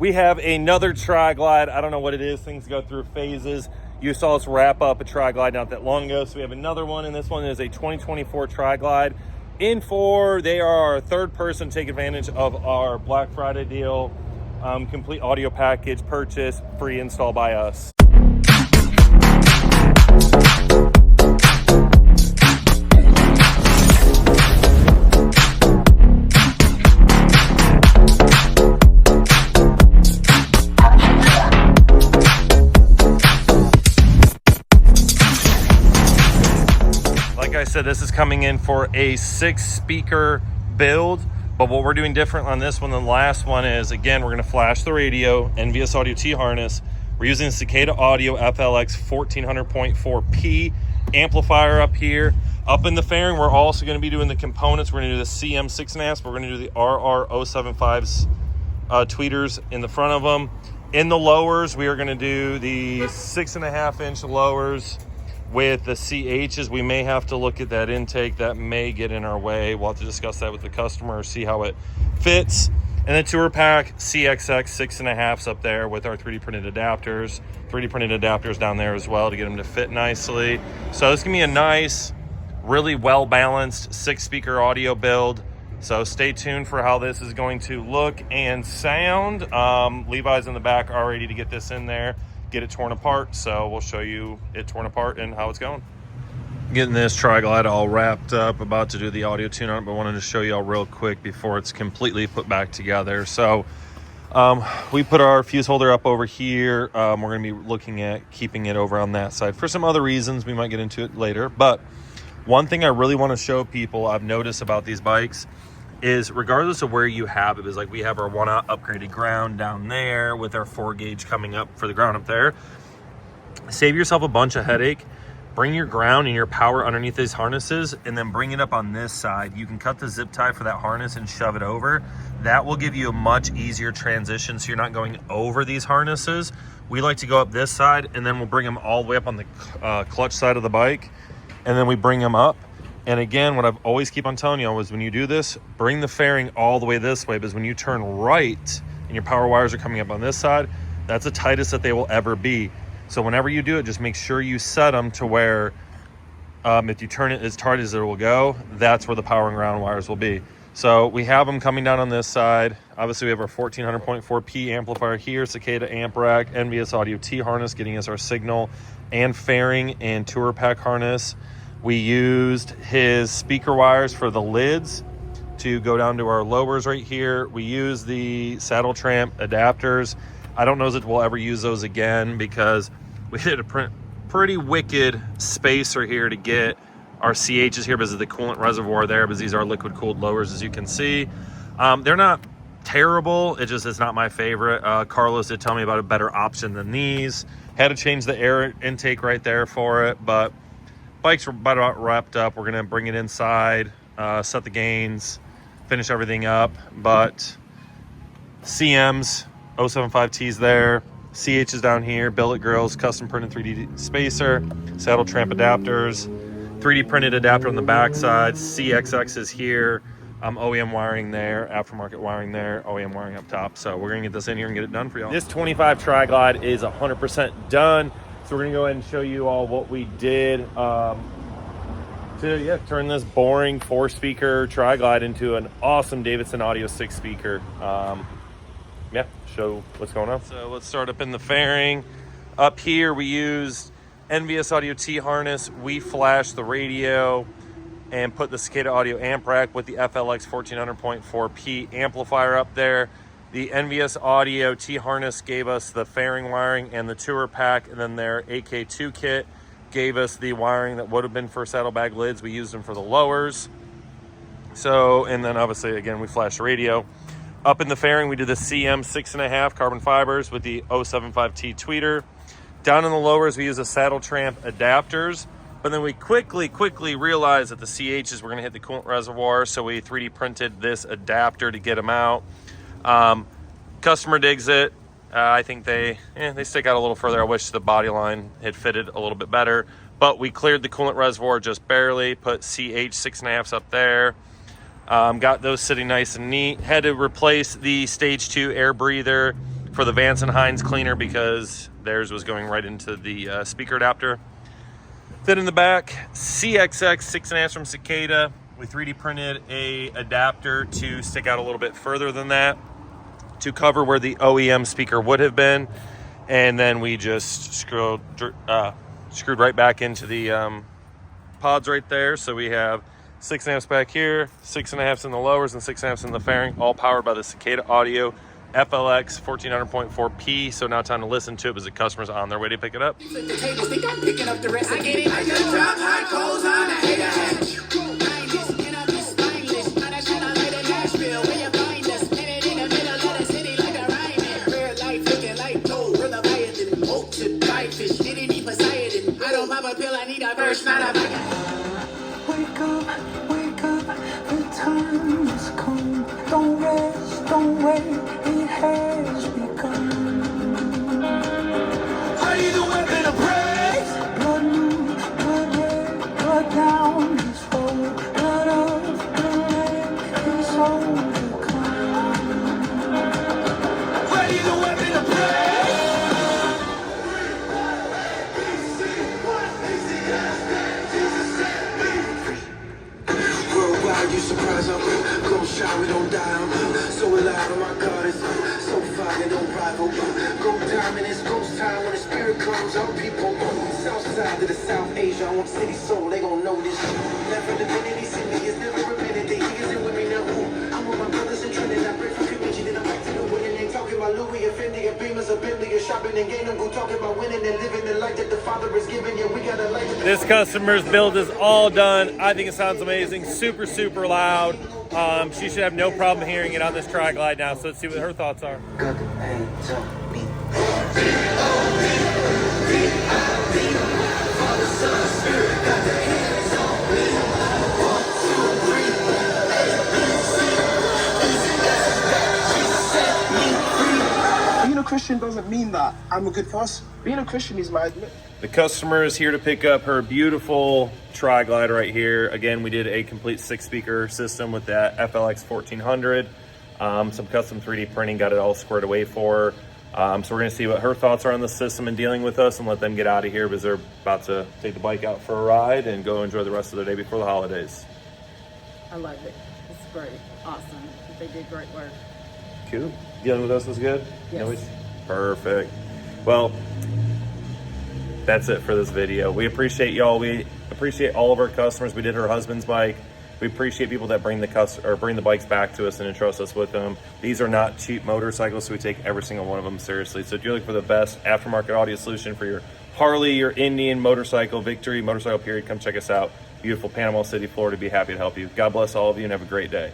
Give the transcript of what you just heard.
We have another Tri-Glide. I don't know what it is. Things go through phases. You saw us wrap up a Tri-Glide not that long ago. So we have another one, and this one is a 2024 Tri-Glide. They are our third person to take advantage of our Black Friday deal. Complete audio package purchase, free install by us. Like I said, this is coming in for a 6-speaker build, but what we're doing different on this one than the last one is, again, we're going to flash the radio, NVS Audio T harness. We're using Cicada Audio FLX 1400.4P amplifier up here. Up in the fairing, we're also going to be doing the components. We're going to do the CM 6.5s, we're going to do the RR075s tweeters in the front of them. In the lowers, we are going to do the 6.5-inch lowers with the CHs. We may have to look at that intake. That may get in our way. We'll have to discuss that with the customer, see how it fits. And the Tour Pack CXX 6.5s up there with our 3D printed adapters. 3D printed adapters down there as well to get them to fit nicely. So this is going to be a nice, really well-balanced 6-speaker audio build. So stay tuned for how this is going to look and sound. Levi's in the back all ready to get this in there, get it torn apart. So we'll show you it torn apart and how it's going. Getting this Tri-Glide all wrapped up, about to do the audio tune on it, but wanted to show you all real quick before it's completely put back together. So we put our fuse holder up over here. We're going to be looking at keeping it over on that side for some other reasons. We might get into it later. But one thing I really want to show people I've noticed about these bikes is, regardless of where you have it, is like we have our 1-aught upgraded ground down there with our 4-gauge coming up for the ground up there. Save yourself a bunch of headache. Bring your ground and your power underneath these harnesses and then bring it up on this side. You can cut the zip tie for that harness and shove it over. That will give you a much easier transition so you're not going over these harnesses. We like to go up this side and then we'll bring them all the way up on the clutch side of the bike, and then we bring them up. And again, what I've always keep on telling you is when you do this, bring the fairing all the way this way, because when you turn right and your power wires are coming up on this side, that's the tightest that they will ever be. So whenever you do it, just make sure you set them to where if you turn it as hard as it will go, that's where the power and ground wires will be. So we have them coming down on this side. Obviously, we have our 1400.4P amplifier here, Cicada amp rack, NVS Audio T harness, getting us our signal and fairing and Tour Pack harness. We used his speaker wires for the lids to go down to our lowers right here. We used the Saddle Tramp adapters. I don't know if we'll ever use those again, because we did a pretty wicked spacer here to get our CHs here because of the coolant reservoir there, because these are liquid cooled lowers, as you can see. They're not terrible, it's not my favorite. Carlos did tell me about a better option than these. Had to change the air intake right there for it, but bike's about wrapped up. We're gonna bring it inside, set the gains, finish everything up. But CMs, 075Ts there, CH is down here, billet grills, custom printed 3D spacer, Saddle Tramp adapters, 3D printed adapter on the back side, CXX is here, OEM wiring there, aftermarket wiring there, OEM wiring up top. So we're gonna get this in here and get it done for y'all. This 25 Tri-Glide is 100% done. So we're gonna go ahead and show you all what we did to turn this boring 4-speaker Tri-Glide into an awesome Davidson Audio 6-speaker. Show what's going on. So let's start up in the fairing. Up here we used NVS Audio T harness. We flashed the radio and put the Cicada Audio amp rack with the FLX 1400.4P amplifier up there. The NVS Audio T harness gave us the fairing wiring and the Tour Pack, and then their AK2 kit gave us the wiring that would have been for saddlebag lids. We used them for the lowers. So, and then obviously again we flashed the radio. Up in the fairing, we did the CM 6.5 carbon fibers with the 075T tweeter. Down in the lowers, we use the Saddle Tramp adapters, but then we quickly realized that the CHs were gonna hit the coolant reservoir, so we 3D printed this adapter to get them out. Customer digs it. I think they stick out a little further. I wish the body line had fitted a little bit better, but we cleared the coolant reservoir just barely, put CH 6.5s up there. Got those sitting nice and neat. Had to replace the stage 2 air breather for the Vance and Hines cleaner because theirs was going right into the speaker adapter. Then in the back, CXX 6.5 from Cicada. We 3D printed a adapter to stick out a little bit further than that to cover where the OEM speaker would have been. And then we just screwed right back into the pods right there. So we have 6.5 back here, 6.5 in the lowers, and 6.5 in the fairing, all powered by the Cicada Audio FLX 1400.4P. So now time to listen to it because the customer's on their way to pick it up. Wake up, the time has come. Don't rest, don't wait, it has begun. Ready the weapon of praise. Blood new, blood red, blood down this road. Blood of the lamb is overcome. Ready the weapon of praise. You surprise, I'm gon' shine, we don't die. I'm so alive, and my God is so fire, don't rival. Go diamond, it's ghost time when the spirit comes. Our people, south side to the South Asia, I want city soul, they gon' know this. Never divinity, see me, it's never repented. They hears it with me now. I'm with my brothers in Trinidad, I pray for convention, and I'm back to the winning. They talking about Louis, and Fendi, and Beamers, and Bentley, and shopping, and gaining. Go talking about winning and living the life that the Father is giving. Yeah, we got a life. This customer's build is all done. I think it sounds amazing. Super, super loud. She should have no problem hearing it on this Tri-Glide now. So let's see what her thoughts are. Being a Christian doesn't mean that I'm a good person. Being a Christian is my admit. The customer is here to pick up her beautiful Tri-Glide right here. Again, we did a complete 6-speaker system with that FLX 1400. Some custom 3D printing, got it all squared away for her. So we're gonna see what her thoughts are on the system and dealing with us and let them get out of here because they're about to take the bike out for a ride and go enjoy the rest of their day before the holidays. I love it. It's great. Awesome. They did great work. Cool. Dealing with us was good? Yes. Perfect. Well, that's it for this video. We appreciate y'all. We appreciate all of our customers. We did her husband's bike. We appreciate people that bring the bikes back to us and entrust us with them. These are not cheap motorcycles, so we take every single one of them seriously. So if you're looking for the best aftermarket audio solution for your Harley, your Indian, motorcycle, Victory, motorcycle period, come check us out. Beautiful Panama City, Florida. Be happy to help you. God bless all of you and have a great day.